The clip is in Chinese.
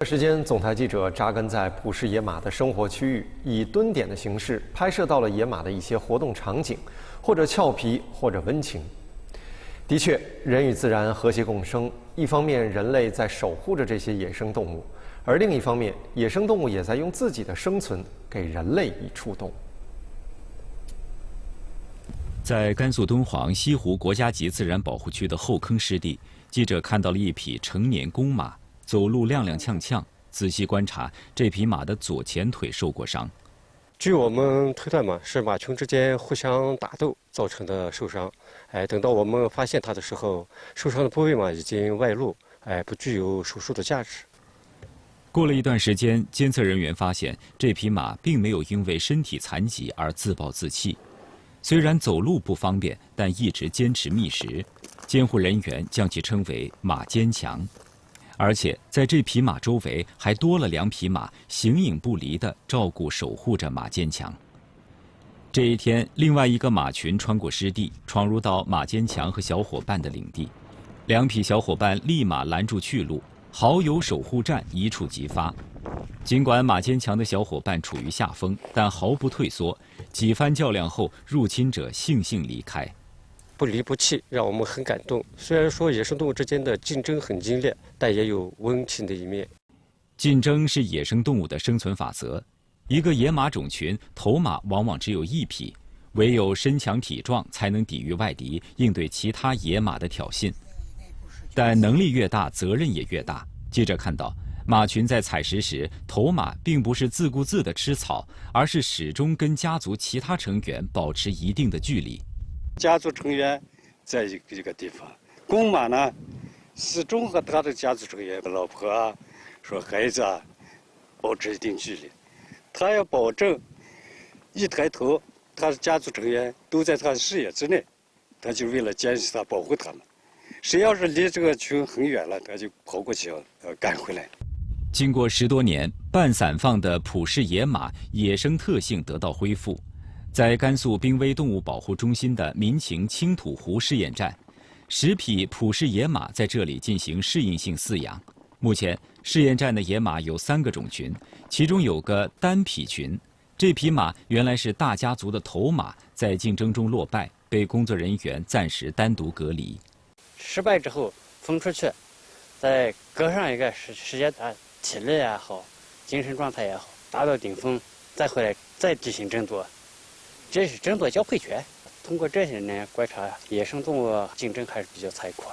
时间，总台记者扎根在普氏野马的生活区域，以蹲点的形式拍摄到了野马的一些活动场景，或者俏皮，或者温情。的确，人与自然和谐共生，一方面人类在守护着这些野生动物，而另一方面，野生动物也在用自己的生存给人类以触动。在甘肃敦煌西湖国家级自然保护区的后坑湿地，记者看到了一匹成年公马。 走路踉踉跄跄，仔细观察，这匹马的左前腿受过伤。据我们推断嘛，是马群之间互相打斗造成的受伤。等到我们发现它的时候，受伤的部位嘛已经外露，不具有手术的价值。过了一段时间，监测人员发现这匹马并没有因为身体残疾而自暴自弃，虽然走路不方便，但一直坚持觅食。监护人员将其称为“马坚强”。 而且在这匹马周围还多了2匹马，形影不离地照顾守护着马坚强。这一天，另外一个马群穿过湿地，闯入到马坚强和小伙伴的领地，2匹小伙伴立马拦住去路，好友守护战一触即发。尽管马坚强的小伙伴处于下风，但毫不退缩，几番较量后，入侵者悻悻离开。 不离不弃，让我们很感动。虽然说野生动物之间的竞争很激烈，但也有温情的一面。竞争是野生动物的生存法则。一个野马种群，头马往往只有1匹，唯有身强体壮，才能抵御外敌，应对其他野马的挑衅。但能力越大，责任也越大。记者看到，马群在采食时，头马并不是自顾自地吃草，而是始终跟家族其他成员保持一定的距离。 家族成员在一个地方，公马呢，始终和他的家族成员、老婆啊、说孩子啊，保持一定距离。他要保证一抬头，他的家族成员都在他的视野之内，他就为了监视他、保护他们。谁要是离这个群很远了，他就跑过去要赶回来。经过10多年，半散放的普氏野马野生特性得到恢复。 在甘肃濒危动物保护中心的民情青土湖试验站，10匹普氏野马在这里进行适应性饲养。目前，试验站的野马有3个种群，其中有个单匹群。这匹马原来是大家族的头马，在竞争中落败，被工作人员暂时单独隔离。失败之后分出去，再隔上一个时间段，体力也好，精神状态也好，达到顶峰，再回来再进行争夺。 这是争夺交配权。通过这些年观察，野生动物竞争还是比较残酷。